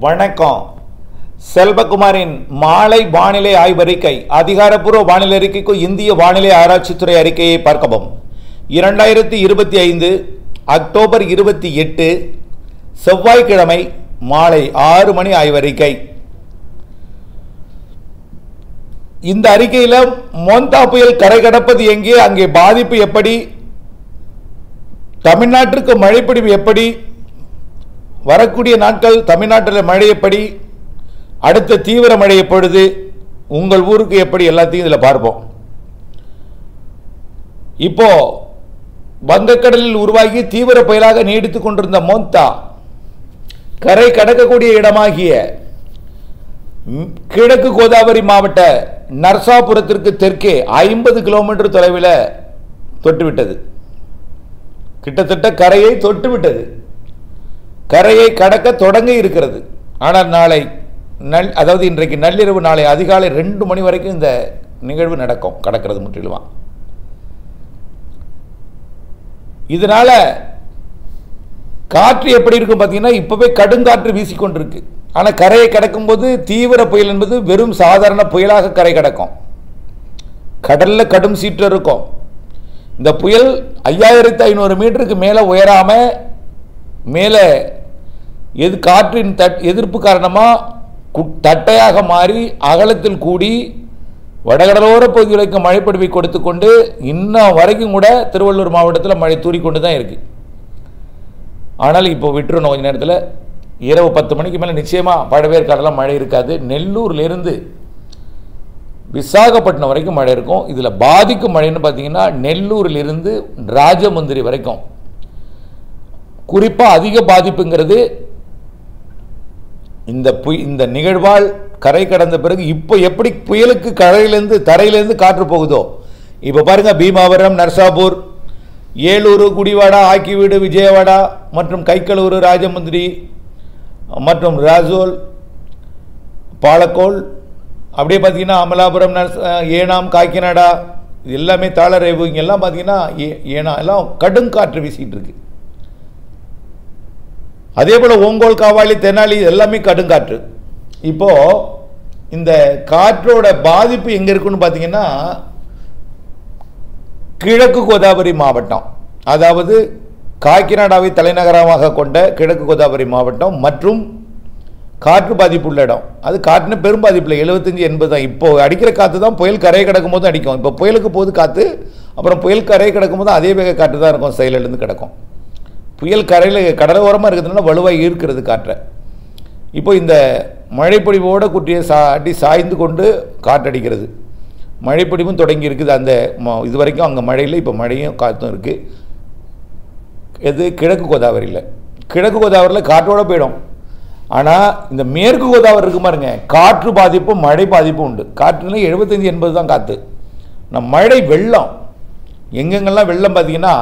வணக்கம். செல்வகுமாரின் மாலை வானிலை ஆய்வறிக்கை. அதிகாரப்பூர்வ வானிலை அறிக்கைக்கு இந்திய வானிலை ஆராய்ச்சித்துறை அறிக்கையை பார்க்கவும். 2025 அக்டோபர் 28 செவ்வாய்க்கிழமை மாலை 6 மணி ஆய்வறிக்கை. இந்த அறிக்கையில் மோந்தா புயல் கரை கடப்பது எங்கே, அங்கே பாதிப்பு எப்படி, தமிழ்நாட்டிற்கு மழைப்பொழிவு எப்படி, வரக்கூடிய நாட்கள் தமிழ்நாட்டில் மழை எப்படி, அடுத்த தீவிர மழை எப்பொழுது, உங்கள் ஊருக்கு எப்படி, எல்லாத்தையும் இதில் பார்ப்போம். இப்போ வங்கக்கடலில் உருவாகி தீவிர புயலாக நீடித்துக் கொண்டிருந்த மோந்தா கரை கடக்கக்கூடிய இடமாகிய கிழக்கு கோதாவரி மாவட்ட நர்சாபுரத்திற்கு தெற்கே 50 கிலோமீட்டர் தொலைவில் தொட்டுவிட்டது. கிட்டத்தட்ட கரையை தொட்டுவிட்டது. கரையை கடக்க தொடங்க இருக்கிறது. ஆனால் நாளை அதாவது இன்றைக்கு நள்ளிரவு, நாளை அதிகாலை 2 மணி வரைக்கும் இந்த நிகழ்வு நடக்கும், கடக்கிறது முற்றிலுமா. இதனால காற்று எப்படி இருக்கும் பார்த்தீங்கன்னா, இப்பவே கடுங்காற்று வீசிக்கொண்டிருக்கு. ஆனால் கரையை கடக்கும் போது தீவிர புயல் என்பது வெறும் சாதாரண புயலாக கரை கடக்கும். கடல்ல கடும் சீற்று இருக்கும். இந்த புயல் 5500 மீட்டருக்கு மேலே உயராம மேலே காற்றின் எதிர்ப்பு காரணமாக தட்டையாக மாறி அகலத்தில் கூடி வடகடலோர பகுதிகளுக்கு மழைப்பொழிவை கொடுத்து கொண்டு இன்னும் வரைக்கும் கூட திருவள்ளூர் மாவட்டத்தில் மழை தூறிக்கொண்டு தான் இருக்கு. ஆனால் இப்போ விட்டுருணும், கொஞ்ச நேரத்தில் இரவு 10 மணிக்கு மேலே நிச்சயமாக பழவேற்காடெல்லாம் மழை இருக்காது. நெல்லூர்லேருந்து விசாகப்பட்டினம் வரைக்கும் மழை இருக்கும். இதில் பாதிக்கும் மழைன்னு பார்த்தீங்கன்னா நெல்லூரிலிருந்து ராஜமுந்திரி வரைக்கும். குறிப்பாக அதிக பாதிப்புங்கிறது இந்த நிகழ்வால் கரை கடந்த பிறகு இப்போ எப்படி புயலுக்கு கரையிலேருந்து தரையிலேருந்து காற்று போகுதோ, இப்போ பாருங்க, பீமாவரம், நர்சாபூர், ஏலூர், குடிவாடா, ஆக்கிவீடு, விஜயவாடா மற்றும் கைக்கலூர், ராஜமுந்திரி மற்றும் ராசோல், பாலக்கோல், அப்படியே பார்த்தீங்கன்னா அமலாபுரம், ஏனாம், காக்கிநாடா, இது எல்லாமே தாளரேவு, இங்கெல்லாம் பார்த்தீங்கன்னா ஏனா எல்லாம் கடும் காற்று வீசிட்டு இருக்கு. அதே போல் ஓங்கோல், காவாலி, தெனாலி எல்லாமே கடுங்காற்று. இப்போ இந்த காற்றோட பாதிப்பு எங்க இருக்குன்னு பார்த்தீங்கன்னா, கிழக்கு கோதாவரி மாவட்டம், அதாவது காக்கிநாடாவை தலைநகரமாக கொண்ட கிழக்கு கோதாவரி மாவட்டம் மற்றும் காற்று பாதிப்பு உள்ள இடம். அது காற்றுன்னு பெரும் பாதிப்பில் 75-80 தான். இப்போ அடிக்கிற காற்று தான் புயல் கரையை கிடக்கும் போது அடிக்கும். இப்போ புயலுக்கு போது காற்று, அப்புறம் புயல் கரையை கிடக்கும் போது அதே வேக காற்று தான் இருக்கும், செயலிலிருந்து கிடக்கும். புயல் கரையில் கடலோரமாக இருக்கிறதுனால வலுவாக ஈர்க்கிறது காற்றை. இப்போ இந்த மழைப்பொழிவோடு குட்டியை அடி சாய்ந்து கொண்டு காற்றடிக்கிறது. மழைப்பொழிவும் தொடங்கி இருக்குது. அந்த இது வரைக்கும் அங்கே மழையில் இப்போ மழையும் காற்றும் இருக்குது. எது கிழக்கு கோதாவரியில். கிழக்கு கோதாவரியில் காற்றோடு போயிடும். ஆனால் இந்த மேற்கு கோதாவரி இருக்கு பாருங்க, காற்று பாதிப்பும் மழை பாதிப்பும் உண்டு. காற்றுல 75-80 தான் காற்று. மழை வெள்ளம் எங்கெங்கெல்லாம் வெள்ளம் பார்த்தீங்கன்னா,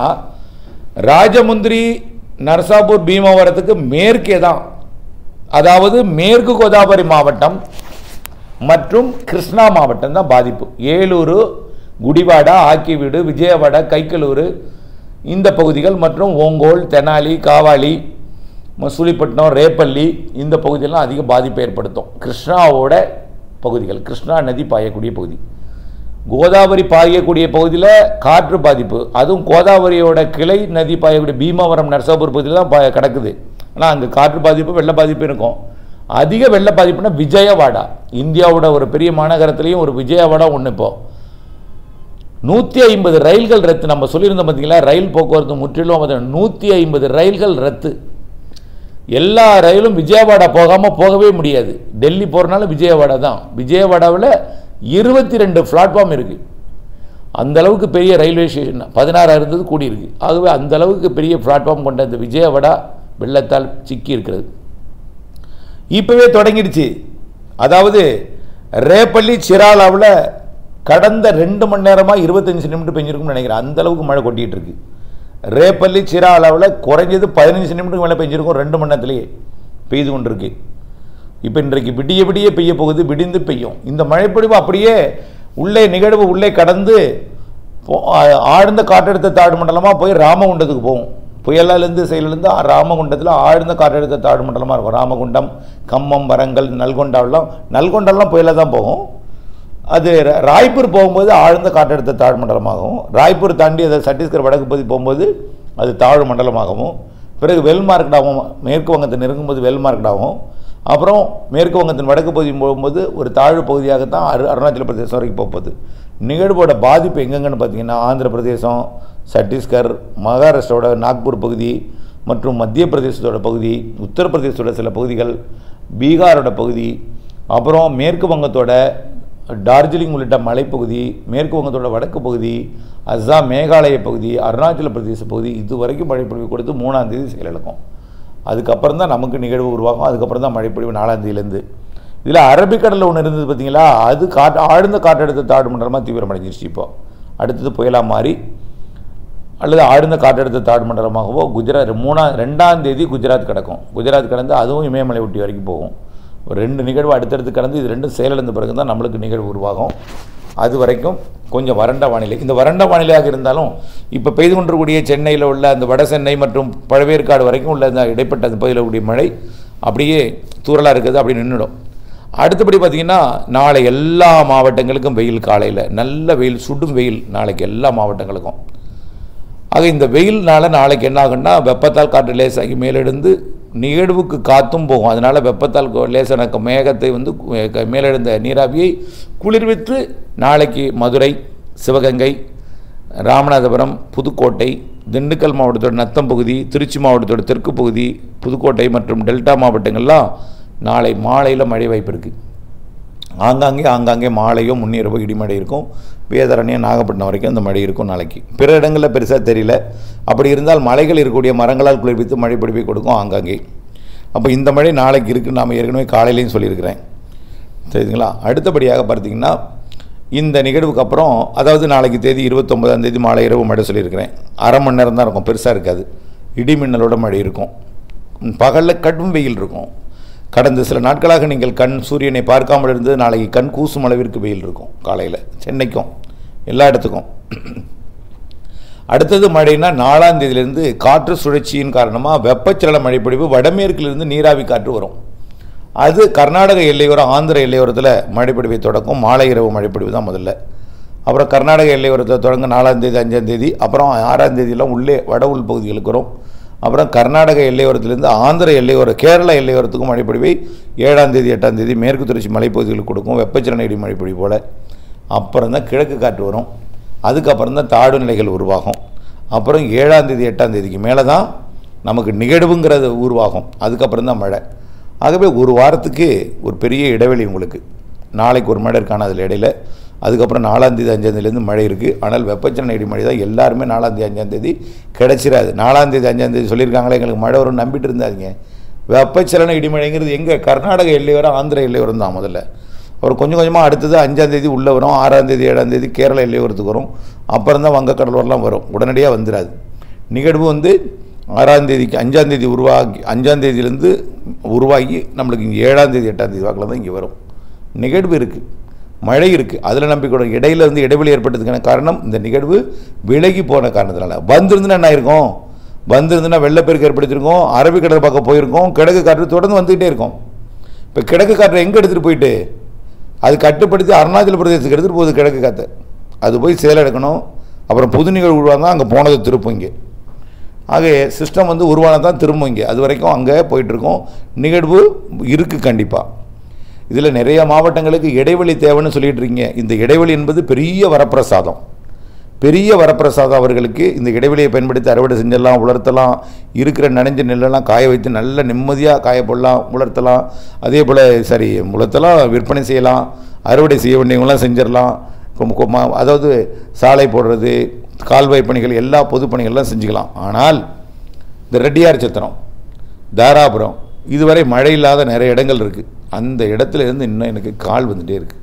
ராஜமுந்திரி, நர்சாபூர், பீமாவரத்துக்கு மேற்கே தான், அதாவது மேற்கு கோதாவரி மாவட்டம் மற்றும் கிருஷ்ணா மாவட்டம் தான் பாதிப்பு. ஏலூர், குடிவாடா, ஆக்கிவீடு, விஜயவாடா, கைக்கலூர் இந்த பகுதிகள் மற்றும் ஓங்கோல், தெனாலி, காவாலி, மசூலிப்பட்டினம், ரேப்பள்ளி இந்த பகுதியெல்லாம் அதிக பாதிப்பை ஏற்படுத்தும். கிருஷ்ணாவோட பகுதிகள், கிருஷ்ணா நதி பாயக்கூடிய பகுதி, கோதாவரி பாயக்கூடிய பகுதியில் காற்று பாதிப்பு, அதுவும் கோதாவரியோட கிளை நதி பாயக்கூடிய பீமாவரம், நர்சாபூர் பகுதியில் தான் கிடக்குது. ஆனால் அங்கே காற்று பாதிப்பு, வெள்ள பாதிப்பு இருக்கும். அதிக வெள்ள பாதிப்புனா விஜயவாடா, இந்தியாவோட ஒரு பெரிய மாநகரத்துலேயும் ஒரு விஜயவாடா ஒன்று. இப்போ 150 ரயில்கள் ரத்து. நம்ம சொல்லியிருந்தோம் பார்த்தீங்களா, ரயில் போக்குவரத்து முற்றிலும் 150 ரயில்கள் ரத்து. எல்லா ரயிலும் விஜயவாடா போகவே முடியாது. டெல்லி போகிறனால விஜயவாடா தான். விஜயவாடாவில் 22 பிளாட்ஃபார்ம் இருக்குது. அந்த அளவுக்கு பெரிய ரயில்வே ஸ்டேஷன் 16 இருந்தது கூடி இருக்கு. ஆகவே அந்த அளவுக்கு பெரிய பிளாட்ஃபார்ம் கொண்ட இந்த விஜயவாடா வெள்ளத்தால் சிக்கி இருக்கிறது. இப்போவே தொடங்கிடுச்சு. அதாவது ரேப்பள்ளி, சிராலாவில் கடந்த 2 மணி நேரமாக 25 சென்டிமீட்டர் பெஞ்சிருக்கும்னு நினைக்கிறேன். அந்த அளவுக்கு மழை கொட்டிகிட்டு இருக்கு. ரேப்பள்ளி, சிராலாவில் குறைஞ்சது 15 சென்டிமீட்டருக்கு மேலே பெஞ்சிருக்கும் 2 மணி நேரத்திலேயே பெய்து கொண்டிருக்கு. இப்போ இன்றைக்கு விடிய விடிய பெய்ய போகுது, விடிந்து பெய்யும். இந்த மழைப்பொழிவு அப்படியே உள்ளே நிகழ்வு உள்ளே கடந்து ஆழ்ந்த காற்றழுத்த தாழ்வு மண்டலமாக போய் ராமகுண்டத்துக்கு போகும். புயலிலிருந்து செயலிலிருந்து ராமகுண்டத்தில் ஆழ்ந்த காற்றழுத்த தாழ்வு மண்டலமாக இருக்கும். ராமகுண்டம், கம்மம், வரங்கல், நல்கொண்டெல்லாம் புயலாக தான் போகும். அது ராய்ப்பூர் போகும்போது ஆழ்ந்த காற்றழுத்த தாழ்வு மண்டலமாகவும், ராய்ப்பூர் தாண்டி அதை சத்தீஸ்கர் வடக்கு பகுதி போகும்போது அது தாழ்வு மண்டலமாகவும், பிறகு வெல்மார்க்கெட்டாகவும் மேற்கு வங்கத்தை நெருங்கும்போது வெல்மார்க்கெட்டாகவும், அப்புறம் மேற்கு வங்கத்தின் வடக்கு பகுதி போகும்போது ஒரு தாழ்வு பகுதியாகத்தான் அருணாச்சல பிரதேசம் வரைக்கும் போகுது. நிகழ்வோட பாதிப்பு எங்கெங்கன்னு பார்த்தீங்கன்னா ஆந்திர பிரதேசம், சத்தீஸ்கர், மகாராஷ்டிராவோட நாக்பூர் பகுதி மற்றும் மத்திய பிரதேசத்தோட பகுதி, உத்தரப்பிரதேசத்தோட சில பகுதிகள், பீகாரோட பகுதி, அப்புறம் மேற்கு வங்கத்தோட டார்ஜிலிங் உள்ளிட்ட மலைப்பகுதி, மேற்கு வங்கத்தோட வடக்கு பகுதி, அஸ்ஸாம், மேகாலய பகுதி, அருணாச்சல பிரதேச பகுதி, இது வரைக்கும் மழைப்பொழிவு கொடுத்து 3ஆம் தேதி செயலிழக்கும். அதுக்கப்புறம் தான் நமக்கு நிகழ்வு உருவாகும். அதுக்கப்புறம் தான் மழைப்பொழிவு 4ஆம் தேதியிலேருந்து. இதில் அரபிக்கடலில் ஒன்று இருந்தது பார்த்தீங்களா, அது ஆழ்ந்த காற்றழுத்த தாழ்வு மண்டலமாக தீவிரமடைஞ்சிருச்சு. இப்போ அடுத்தது புயலாக மாறி அல்லது ஆழ்ந்த காற்றழுத்த தாழ்வு மண்டலமாகவோ 2ஆம் தேதி குஜராத் கிடக்கும். குஜராத் கடந்து அதுவும் இமயமலை ஒட்டி வரைக்கும் போகும். ஒரு 2 நிகழ்வு அடுத்தடுத்து கடந்து இது 2 செயலிழந்த பிறகு தான் நம்மளுக்கு நிகழ்வு உருவாகும். அது வரைக்கும் கொஞ்சம் வறண்ட வானிலை. இந்த வறண்ட வானிலையாக இருந்தாலும் இப்போ பெய்து கொண்டிருக்கூடிய சென்னையில் உள்ள அந்த வட சென்னை மற்றும் பழவேற்காடு வரைக்கும் உள்ள அந்த இடைப்பட்ட அந்த பகுதியில் கூடிய மழை அப்படியே தூறலாக இருக்குது, அப்படி நின்றுடும். அடுத்தபடி பார்த்திங்கன்னா நாளை எல்லா மாவட்டங்களுக்கும் வெயில், காலையில் நல்ல வெயில், சுடும் வெயில் நாளைக்கு எல்லா மாவட்டங்களுக்கும். ஆக இந்த வெயில்னால நாளைக்கு என்ன ஆகுன்னா வெப்பத்தால் காற்று லேசாகி மேலெழுந்து நிகழ்வுக்கு காற்றும் போகும். அதனால் வெப்பத்தால் லேசான மேகத்தை வந்து மேலெழுந்த நீராவியை குளிர்வித்து நாளைக்கு மதுரை, சிவகங்கை, ராமநாதபுரம், புதுக்கோட்டை, திண்டுக்கல் மாவட்டத்தோட நத்தம் பகுதி, திருச்சி மாவட்டத்தோட தெற்கு பகுதி, புதுக்கோட்டை மற்றும் டெல்டா மாவட்டங்கள்லாம் நாளை மாலையில் மழை வாய்ப்பு இருக்குது. ஆங்காங்கே மாலையோ முன்னிரவோ இடிமழை இருக்கும். வேதாரண்யம், நாகப்பட்டினம் வரைக்கும் அந்த மழை இருக்கும் நாளைக்கு. பிற இடங்களில் பெருசாக தெரியல. அப்படி இருந்தால் மலைகள் இருக்கக்கூடிய மரங்களால் குளிர்வித்து மழை பொழிவை கொடுக்கும் ஆங்காங்கே. அப்போ இந்த மழை நாளைக்கு இருக்குன்னு நாம் ஏற்கனவே காலையிலையும் சொல்லியிருக்கிறேன், தெரியுதுங்களா. அடுத்தபடியாக பார்த்தீங்கன்னா இந்த நிகழ்வுக்கு அப்புறம், அதாவது நாளைக்கு தேதி 29ஆம் தேதி மாலை இரவு மழை சொல்லியிருக்கிறேன். அரை மணி நேரம் தான் இருக்கும், பெருசாக இருக்காது. இடிமின்னலோட மழை இருக்கும். பகலில் கடும் வெயில் இருக்கும். கடந்த சில நாட்களாக நீங்கள் சூரியனை பார்க்காமல் இருந்து நாளைக்கு கண் கூசும் அளவிற்கு வெயில் இருக்கும் காலையில், சென்னைக்கும் எல்லா இடத்துக்கும். அடுத்தது மழைனா 4ஆம் தேதியிலிருந்து காற்று சுழற்சியின் காரணமாக வெப்பச்சலன மழைப்பொழிவு வடமேற்கிலிருந்து நீராவி காற்று வரும். அது கர்நாடக எல்லையோரம், ஆந்திர எல்லையோரத்தில் மழைப்பொழிவை தொடக்கும். மாலை இரவு மழைப்பொழிவு தான் முதல்ல. அப்புறம் கர்நாடக எல்லையோரத்தில் தொடங்க 4ஆம் தேதி, 5ஆம் தேதி, அப்புறம் 6ஆம் தேதியெல்லாம் உள்ளே வட உள் பகுதிகளுக்கு வரும். அப்புறம் கர்நாடக எல்லையோரத்திலிருந்து ஆந்திர எல்லையோர, கேரள எல்லையோரத்துக்கும் மழைப்பொழிவை 7ஆம் தேதி, 8ஆம் தேதி மேற்கு தொடர்ச்சி மலைப்பகுதிகளுக்கு கொடுக்கும், வெப்பச்சலன இடி மழைப்பொழிவு போல். அப்புறம் தான் கிழக்கு காற்று வரும். அதுக்கப்புறம் தான் தாழ்வு நிலைகள் உருவாகும். அப்புறம் 7ஆம் தேதி, 8ஆம் தேதிக்கு மேலே தான் நமக்கு நிகழ்வுங்கிறது உருவாகும். அதுக்கப்புறம் தான் மழை. ஆகவே ஒரு வாரத்துக்கு ஒரு பெரிய இடைவெளி உங்களுக்கு. நாளைக்கு ஒரு மழை இருக்கான அதில் இடையில. அதுக்கப்புறம் 4ஆம் தேதி, 5ஆம் தேதியிலேருந்து மழை இருக்குது. ஆனால் வெப்பச்சலன இடிமழை தான் எல்லாருமே 4ஆம் தேதி, 5ஆம் தேதி கிடைச்சிடாது. 4ஆம் தேதி, 5ஆம் தேதி சொல்லியிருக்காங்களே எங்களுக்கு மழை வரும்னு நம்பிட்டு இருந்தாதீங்க. வெப்பச்சலன இடிமழைங்கிறது எங்கே? கர்நாடக எல்லையோரம், ஆந்திர எல்லையோரம் தான் முதல்ல. ஒரு கொஞ்சம் கொஞ்சமாக அடுத்தது 5ஆம் தேதி உள்ளே வரும். 6ஆம் தேதி, 7ஆம் தேதி கேரள எல்லையோரத்துக்கு வரும். அப்புறம் தான் வங்கக்கடலோரெலாம் வரும். உடனடியாக வந்துடாது. நிகழ்வு வந்து 6ஆம் தேதிக்கு 5ஆம் தேதி உருவாகி, 5ஆம் தேதியிலேருந்து உருவாகி நம்மளுக்கு இங்கே 7ஆம் தேதி, 8ஆம் தேதி வாக்கில் தான் இங்கே வரும். நிகழ்வு இருக்குது, மழை இருக்குது, அதில் நம்பிக்கை. இடையில வந்து இடைவெளி ஏற்பட்டதுக்கான காரணம் இந்த நிகழ்வு விலகி போன காரணத்தினால. வந்திருந்துன்னா என்ன ஆயிருக்கும்? வந்திருந்துன்னா வெள்ளப்பெருக்கு ஏற்படுத்தியிருக்கோம், அரபிக்கடல் பக்கம் போயிருக்கோம், கிழக்கு காற்று தொடர்ந்து வந்துக்கிட்டே இருக்கும். இப்போ கிழக்கு காற்றை எங்கே எடுத்துகிட்டு போயிட்டு அது கட்டுப்படுத்தி அருணாச்சல பிரதேசத்துக்கு எடுத்துகிட்டு போகுது கிழக்கு காற்று. அது போய் செயலெடுக்கணும். அப்புறம் புது நிகழ்வு உருவாங்க, அங்கே போனது திருப்பும் இங்கே. ஆக சிஸ்டம் வந்து உருவானதான் திரும்பும் இங்கே. அது வரைக்கும் அங்கே போயிட்டுருக்கோம். நிகழ்வு இருக்குது கண்டிப்பாக. இதில் நிறைய மாவட்டங்களுக்கு இடைவெளி தேவைன்னு சொல்லிகிட்டு இருக்கீங்க. இந்த இடைவெளி என்பது பெரிய வரப்பிரசாதம். பெரிய வரப்பிரசாதம் அவர்களுக்கு. இந்த இடைவெளியை பயன்படுத்தி அறுவடை செஞ்சிடலாம், உலர்த்தலாம். இருக்கிற நனைஞ்ச நெல்லெல்லாம் காய வைத்து நல்ல நிம்மதியாக காய போடலாம், உலர்த்தலாம். அதே போல் உலர்த்தலாம், விற்பனை செய்யலாம், அறுவடை செய்ய வேண்டியவங்களாம் செஞ்சிடலாம். அதாவது சாலை போடுறது, கால்வாய் பணிகள், எல்லா பொது பணிகள்லாம் செஞ்சுக்கலாம். ஆனால் இந்த ரெட்டியார் சத்திரம், தாராபுரம், இதுவரை மழை இல்லாத நிறைய இடங்கள் இருக்குது. அந்த இடத்துல இருந்து இன்னும் எனக்கு கால் வந்துகிட்டே இருக்குது.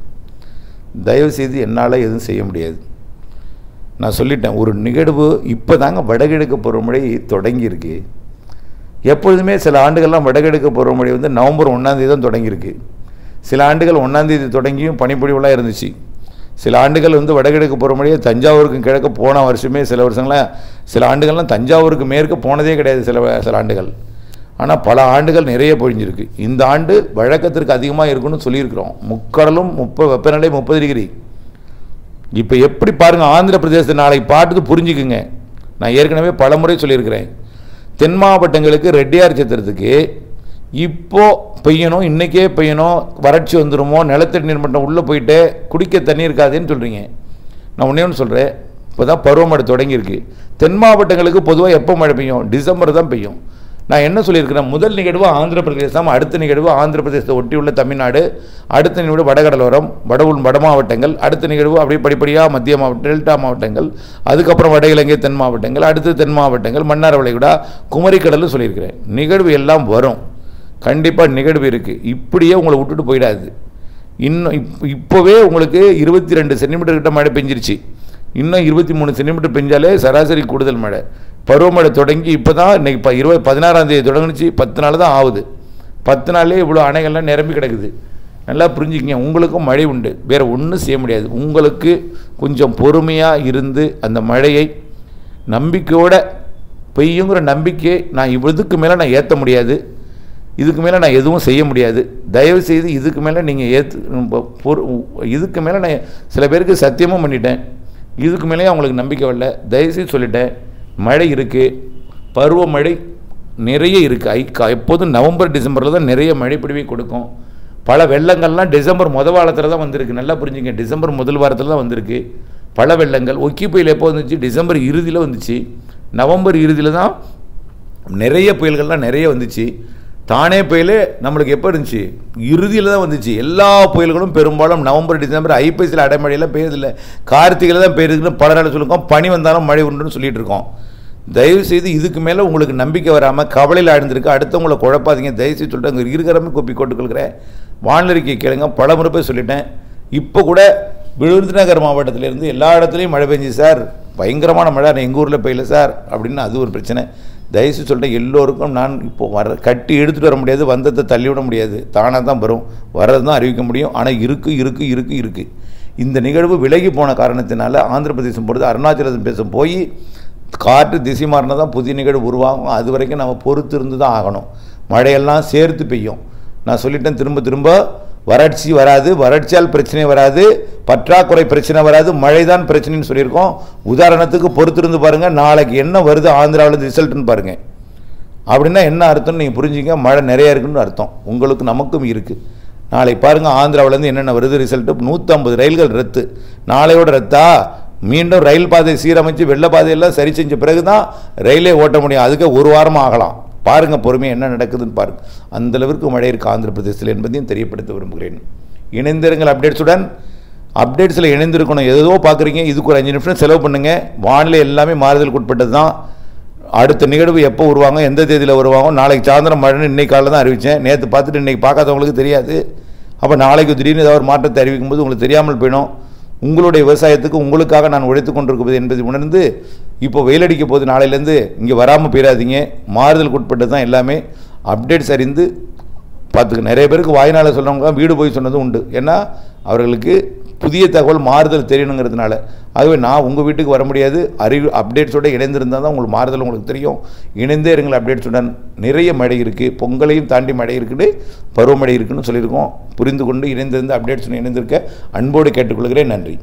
தயவுசெய்து என்னால் எதுவும் செய்ய முடியாது. நான் சொல்லிட்டேன், ஒரு நிகழ்வு இப்போ தாங்க வடகிழக்கு பருவமழை தொடங்கியிருக்கு. எப்பொழுதுமே சில ஆண்டுகள்லாம் வடகிழக்கு பருவமழை வந்து நவம்பர் 1ஆம் தேதி தான் தொடங்கியிருக்கு. சில ஆண்டுகள் 1ஆம் தேதி தொடங்கியும் பனிப்பொழிவுலாம் இருந்துச்சு. சில ஆண்டுகள் வந்து வடகிழக்கு பருவமழையே தஞ்சாவூருக்கு கிழக்கு போன வருஷமே சில வருஷங்களாக சில ஆண்டுகள்லாம் தஞ்சாவூருக்கு மேற்கு போனதே கிடையாது சில ஆண்டுகள். ஆனால் பல ஆண்டுகள் நிறைய பொழிஞ்சிருக்கு. இந்த ஆண்டு வழக்கத்திற்கு அதிகமாக இருக்குன்னு சொல்லியிருக்கிறோம். முக்கடலும் வெப்பநிலை 30 டிகிரி. இப்போ எப்படி பாருங்கள், ஆந்திர பிரதேசத்தை நாளைக்கு பார்த்துட்டு புரிஞ்சுக்குங்க. நான் ஏற்கனவே பல முறை சொல்லியிருக்கிறேன். தென் மாவட்டங்களுக்கு ரெட்டியார் சத்திரத்துக்கு இப்போ பெய்யணும், இன்றைக்கே பெய்யணும், வறட்சி வந்துடுமோ, நிலத்தடி நீர் மட்டம் உள்ளே போயிட்டு குடிக்க தண்ணி இருக்காதுன்னு சொல்கிறீங்க. நான் ஒன்றே ஒன்று சொல்கிறேன், இப்போ தான் பருவமழை தொடங்கியிருக்கு. தென் மாவட்டங்களுக்கு பொதுவாக எப்போ மழை பெய்யும்? டிசம்பர் தான் பெய்யும். நான் என்ன சொல்லியிருக்கிறேன், முதல் நிகழ்வு ஆந்திர பிரதேசம், அடுத்த நிகழ்வு ஆந்திர பிரதேசத்தை ஒட்டியுள்ள தமிழ்நாடு, அடுத்த நிகழ்வு வடகடலோரம், வட மாவட்டங்கள், அடுத்த நிகழ்வு அப்படியே படிப்படியாக மத்திய மாவட்டம், டெல்டா மாவட்டங்கள், அதுக்கப்புறம் வட இலங்கை தென் மாவட்டங்கள், அடுத்து தென் மாவட்டங்கள், மன்னார் வளைகுடா, குமரிக்கடல் சொல்லியிருக்கிறேன். நிகழ்வு எல்லாம் வரும், கண்டிப்பாக நிகழ்வு இருக்குது. இப்படியே உங்களை விட்டுட்டு போயிடாது. இன்னும் இப்போவே உங்களுக்கு 22 சென்டிமீட்டர் கிட்ட மழை பெஞ்சிருச்சு. இன்னும் 23 சென்டிமீட்டர் பெஞ்சாலே சராசரி கூடுதல் மழை. பருவமழை தொடங்கி இப்போ தான் இன்றைக்கி 16ஆம் தேதி தொடங்குச்சு. 10 நாள் தான் ஆகுது. 10 நாள்லேயே இவ்வளோ அணைகள்லாம் நிரம்பி கிடக்குது. நல்லா புரிஞ்சுக்கிங்க, உங்களுக்கும் மழை உண்டு, வேறு ஒன்றும் செய்ய முடியாது. உங்களுக்கு கொஞ்சம் பொறுமையாக இருந்து அந்த மழையை நம்பிக்கையோடு பெய்யுங்கிற நம்பிக்கையை நான் இதுக்கு மேலே நான் ஏற்ற முடியாது, இதுக்கு மேலே நான் எதுவும் செய்ய முடியாது. தயவுசெய்து இதுக்கு மேலே நீங்கள் இதுக்கு மேலே நான் சில பேருக்கு சத்தியமும் பண்ணிட்டேன், இதுக்கு மேலேயே அவங்களுக்கு நம்பிக்கை வரல. தயவுசெய்து சொல்லிட்டேன், மழை இருக்குது, பருவமழை நிறைய இருக்குது. எப்போதும் நவம்பர் டிசம்பரில் தான் நிறைய மழைப்பிடிவை கொடுக்கும். பல வெள்ளங்கள்லாம் டிசம்பர் முதல் வாரத்தில் தான் வந்திருக்கு. நல்லா புரிஞ்சுங்க, டிசம்பர் முதல் வாரத்தில் தான் வந்திருக்கு பல வெள்ளங்கள். ஒக்கி புயல் எப்போ வந்துச்சு? டிசம்பர் இறுதியில் வந்துச்சு. நவம்பர் இறுதியில் தான் நிறைய புயல்கள்லாம் நிறைய வந்துச்சு. தானே புயல் நம்மளுக்கு எப்போ இருந்துச்சு? இறுதியில் தான் வந்துச்சு. எல்லா புயல்களும் பெரும்பாலும் நவம்பர் டிசம்பர் ஐப்பசியில் அடைமழையெல்லாம் பெய்யறதில்லை, கார்த்திகையில் தான் பெய்யுதுன்னு பல நாள் சொல்லியிருக்கோம். பனி வந்தாலும் மழை உண்டுன்னு சொல்லிட்டு இருக்கோம். தயவுசெய்து இதுக்கு மேலே உங்களுக்கு நம்பிக்கை வராமல் கவலையில் ஆழ்ந்திருக்கு, அடுத்தவங்களை குழப்பாதீங்க. தயவுசெய்து சொல்லிட்டு அங்கே இருக்கிறமே கோப்பி கொட்டுக்கொள்கிறேன். வானிலைக்கு கேளுங்க, பல முறை போய் சொல்லிட்டேன். இப்போ கூட விருதுநகர் மாவட்டத்திலேருந்து எல்லா இடத்துலையும் மழை பெஞ்சு சார், பயங்கரமான மழை, எங்கள் ஊரில் பெய்யல சார் அப்படின்னு அது ஒரு பிரச்சனை. தயவுசெய்து சொல்லிட்டேன், எல்லோருக்கும் நான் இப்போது கட்டி எடுத்துகிட்டு வர முடியாது, வந்ததை தள்ளிவிட முடியாது, தானாக தான் வரும், வர்றது தான் அறிவிக்க முடியும். ஆனால் இருக்குது. இந்த நிகழ்வு விலகி போன காரணத்தினால ஆந்திர பிரதேசம் போகிறது, அருணாச்சல பிரதேசம் போய் காற்று திசை மாறினா தான் புதிய நிகழ்வு உருவாகும். அது வரைக்கும் நம்ம பொறுத்து இருந்து தான் ஆகணும். மழையெல்லாம் சேர்த்து பெய்யும். நான் சொல்லிட்டேன், திரும்ப வறட்சி வராது, வறட்சியால் பிரச்சனை வராது, பற்றாக்குறை பிரச்சனை வராது, மழை தான் பிரச்சனைன்னு சொல்லியிருக்கோம். உதாரணத்துக்கு பொறுத்திருந்து பாருங்கள், நாளைக்கு என்ன வருது ஆந்திராவிலேருந்து ரிசல்ட்டுன்னு பாருங்கள். அப்படின்னா என்ன அர்த்தம்னு நீங்கள் புரிஞ்சுங்க. மழை நிறையா இருக்குன்னு அர்த்தம், உங்களுக்கு நமக்கும் இருக்குது. நாளைக்கு பாருங்கள் ஆந்திராவிலேருந்து என்னென்ன வருது ரிசல்ட்டு. 150 ரயில்கள் ரத்து, நாளையோட ரத்தா? மீண்டும் ரயில் பாதை சீரமைச்சு வெள்ள பாதையெல்லாம் சரி செஞ்ச பிறகு தான் ரயிலே ஓட்ட முடியும். அதுக்கு 1 வாரமாக ஆகலாம். பாருங்கள் பொறுமையாக என்ன நடக்குதுன்னு பாருங்கள். அந்தளவிற்கு மழை இருக்குது ஆந்திர பிரதேசத்தில் என்பதையும் தெரியப்படுத்த விரும்புகிறேன். இணைந்திருங்கள் அப்டேட்ஸுடன். அப்டேட்ஸில் இணைந்திருக்கணும். ஏதோ பார்க்குறீங்க, இதுக்கு ஒரு 5 நிமிஷம் செலவு பண்ணுங்கள். வானிலை எல்லாமே மாறுதலுக்கு உட்பட்டது தான். அடுத்த நிகழ்வு எப்போ வருவாங்க, எந்த தேதியில் வருவாங்க, நாளைக்கு சாயந்தரம் மழைன்னு இன்றைக்கி காலையில் தான் அறிவித்தேன். நேற்று பார்த்துட்டு இன்றைக்கி பார்க்காதவங்களுக்கு தெரியாது. அப்போ நாளைக்கு திடீர்னு ஏதாவது ஒரு மாற்றத்தை அறிவிக்கும் போது உங்களுக்கு தெரியாமல் போயிடும். உங்களுடைய விவசாயத்துக்கு உங்களுக்காக நான் உழைத்து கொண்டிருப்பது என்பதை உணர்ந்து இப்போ வெயிலடிக்க போது நாளையிலேருந்து இங்கே வராமல் போயிடாதீங்க. மாறுதலுக்கு உட்பட்டது தான் எல்லாமே. அப்டேட்ஸ் அறிந்து பார்த்துக்க. நிறைய பேருக்கு வாய்நாள சொல்கிறவங்க வீடு போய் சொன்னதும் உண்டு. ஏன்னா அவர்களுக்கு புதிய தகவல் மாறுதல் தெரியணுங்கிறதுனால. ஆகவே நான் உங்கள் வீட்டுக்கு வர முடியாது. அப்டேட்ஸோடு இணைந்திருந்தால் தான் உங்களுக்கு மாறுதல் உங்களுக்கு தெரியும். இணைந்தே இருங்கள் அப்டேட்ஸுடன். நிறைய மழை இருக்குது, பொங்கலையும் தாண்டி மழை இருக்குது, பருவமழை இருக்குதுன்னு சொல்லியிருக்கோம். புரிந்து கொண்டு இணைந்திருந்து அப்டேட்ஸுடன் இணைந்திருக்க அன்போடு கேட்டுக்கொள்கிறேன். நன்றி.